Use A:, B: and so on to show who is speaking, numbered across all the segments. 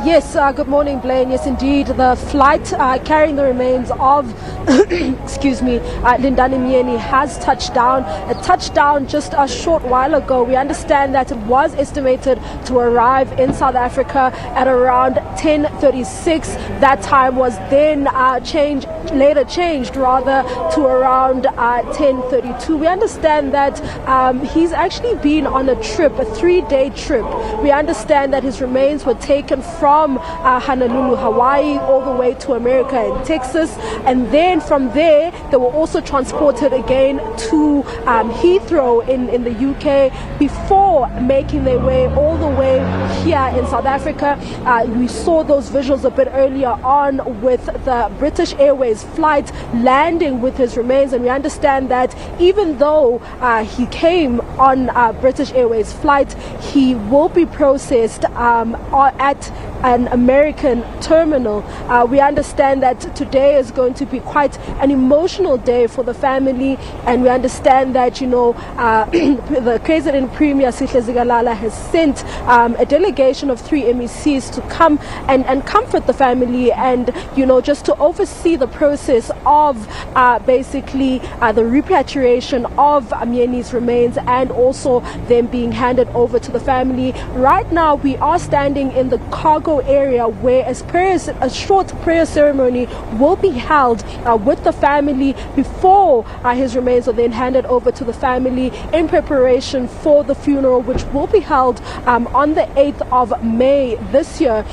A: Yes, good morning, Blaine. Yes, indeed, the flight carrying the remains of, excuse me, Lindani Myeni has touched down. It touched down just a short while ago. We understand that it was estimated to arrive in South Africa at around 10:36. That time was then later changed to around 10:32. We understand that he's actually been on a trip, a 3-day trip. We understand that his remains were taken from Honolulu, Hawaii, all the way to America and Texas, and then from there they were also transported again to Heathrow in the UK before making their way all the way here in South Africa. We saw those visuals a bit earlier on with the British Airways flight landing with his remains, and we understand that even though he came on British Airways flight, he will be processed at an American terminal. We understand that today is going to be quite an emotional day for the family, and we understand that, the President Premier Sihle Zikalala has sent a delegation of 3 MECs to come and comfort the family and, just to oversee the process of basically the repatriation of Myeni's remains and also them being handed over to the family. Right now, we are standing in the cargo area where a short prayer ceremony will be held with the family before his remains are then handed over to the family in preparation for the funeral, which will be held on the 8th of May this year.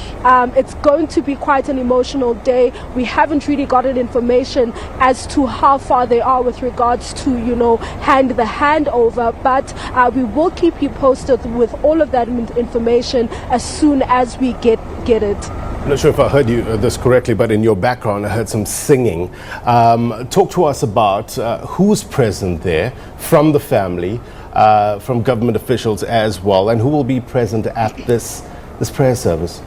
A: It's going to be quite an emotional day. We haven't really gotten information as to how far they are with regards to, the handover, but we will keep you posted with all of that information as soon as we get it.
B: I'm not sure if I heard this correctly, but in your background I heard some singing. Talk to us about who's present there from the family, from government officials as well, and who will be present at this prayer service.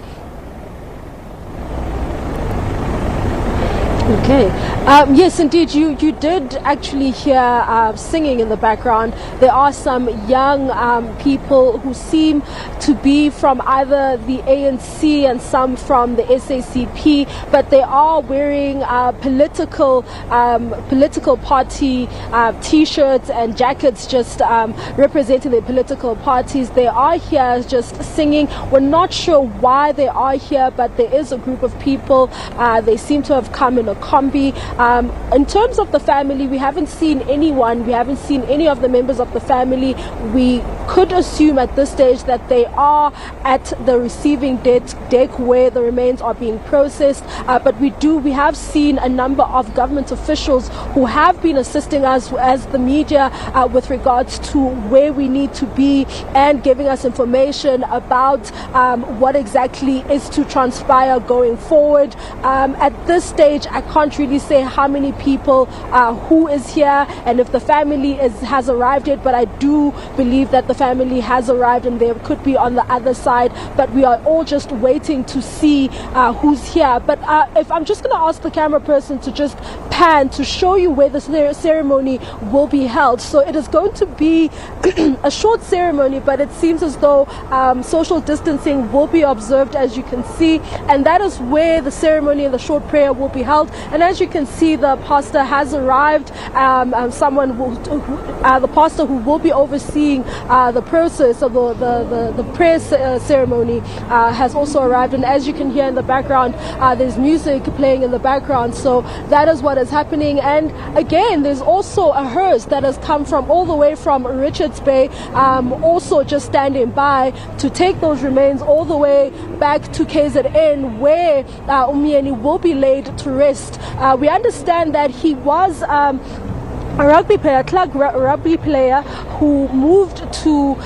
A: Okay. Yes, indeed. You did actually hear singing in the background. There are some young people who seem to be from either the ANC and some from the SACP, but they are wearing political party T-shirts and jackets, just representing their political parties. They are here just singing. We're not sure why they are here, but there is a group of people. They seem to have come in a combi. In terms of the family, we haven't seen anyone. We haven't seen any of the members of the family. We could assume at this stage that they are at the receiving deck where the remains are being processed. But we have seen a number of government officials who have been assisting us as the media with regards to where we need to be and giving us information about what exactly is to transpire going forward. At this stage, I can't really say how many people, who is here, and if the family has arrived yet, but I do believe that the family has arrived and they could be on the other side, but we are all just waiting to see who's here. But if I'm just going to ask the camera person to just pan to show you where the ceremony will be held. So it is going to be a short ceremony, but it seems as though social distancing will be observed, as you can see, and that is where the ceremony and the short prayer will be held. And as you can see, the pastor has arrived. The pastor who will be overseeing the process of the prayer ceremony has also arrived. And as you can hear in the background, there's music playing in the background. So that is what is happening. And again, there's also a hearse that has come from all the way from Richards Bay, also just standing by to take those remains all the way back to KZN, where Myeni will be laid to rest. We understand that he was a rugby player, club rugby player, who moved to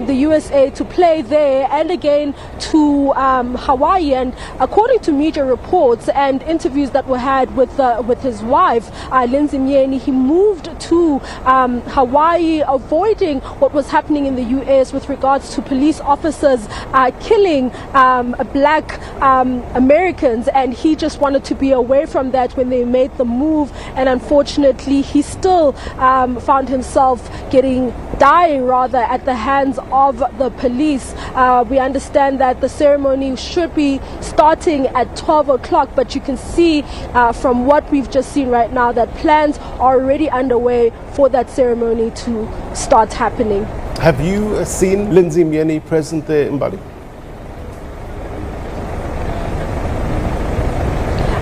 A: the USA to play there and again to Hawaii. And according to media reports and interviews that were had with his wife, Lindani Myeni, he moved to Hawaii, avoiding what was happening in the US with regards to police officers killing black Americans, and he just wanted to be away from that when they made the move. And unfortunately, he still still found himself dying rather at the hands of the police. We understand that the ceremony should be starting at 12 o'clock, but you can see from what we've just seen right now that plans are already underway for that ceremony to start happening.
B: Have you seen Lindani Myeni present there, Mbali?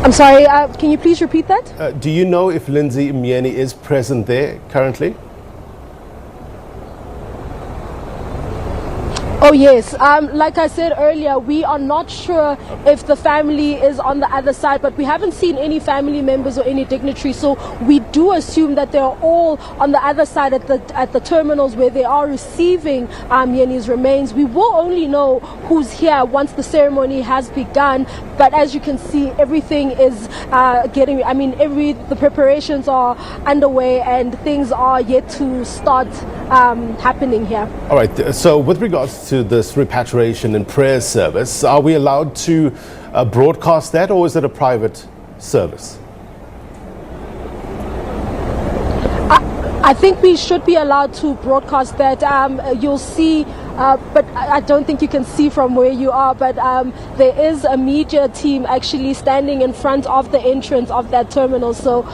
A: I'm sorry, can you please repeat that?
B: Do you know if Lindani Myeni is present there currently?
A: Oh yes, like I said earlier, we are not sure if the family is on the other side, but we haven't seen any family members or any dignitaries, so we do assume that they're all on the other side at the terminals where they are receiving Myeni's remains. We will only know who's here once the ceremony has begun, but as you can see, everything is the preparations are underway and things are yet to start happening here.
B: All right, so with regards to this repatriation and prayer service, are we allowed to broadcast that, or is it a private service?
A: I think we should be allowed to broadcast that. You'll see, but I don't think you can see from where you are, but there is a media team actually standing in front of the entrance of that terminal, so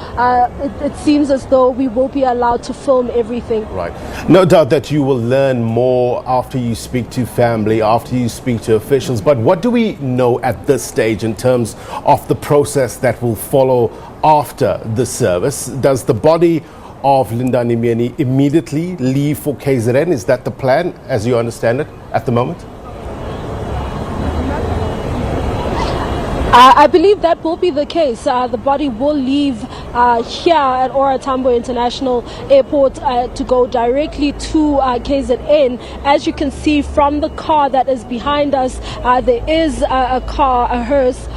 A: it seems as though we will be allowed to film everything.
B: Right. No doubt that you will learn more after you speak to family, after you speak to officials, but what do we know at this stage in terms of the process that will follow after the service? Does the body of Lindani Myeni immediately leave for KZN? Is that the plan, as you understand it, at the moment?
A: I believe that will be the case. The body will leave here at Tambo International Airport to go directly to KZN. As you can see from the car that is behind us, there is a hearse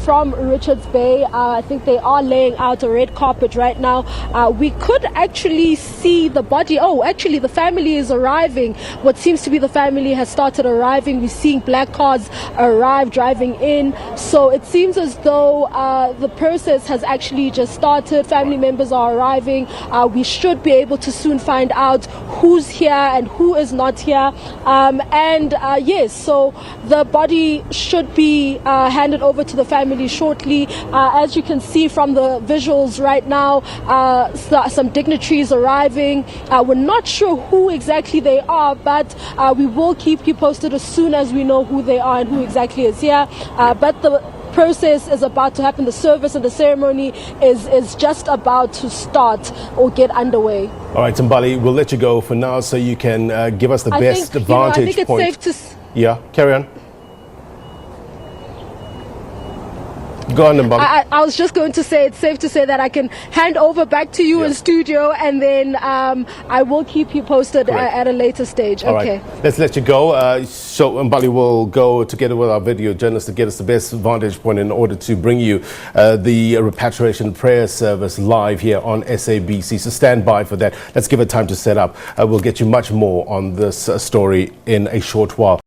A: from Richards Bay. I think they are laying out a red carpet right now. We could actually see the body. Oh, actually the family is arriving. What seems to be the family has started arriving. We're seeing black cars arrive, driving in. So it seems as though the process has actually just started. Family members are arriving. We should be able to soon find out who's here and who is not here. Yes, so the body should be handed over to the family shortly. As you can see from the visuals right now, some dignitaries arriving. We're not sure who exactly they are, but we will keep you posted as soon as we know who they are and who exactly is here. But the process is about to happen. The service and the ceremony is just about to start or get underway.
B: All right, Mbali, we'll let you go for now so you can give us the best vantage point.
A: I think it's safe to...
B: Yeah, carry on. Go on, Mbali.
A: I was just going to say it's safe to say that I can hand over back to you in studio, and then I will keep you posted at a later stage.
B: All
A: okay.
B: Right. Let's let you go. So Mbali will go together with our video journalist to get us the best vantage point in order to bring you the repatriation prayer service live here on SABC. So stand by for that. Let's give it time to set up. We'll get you much more on this story in a short while.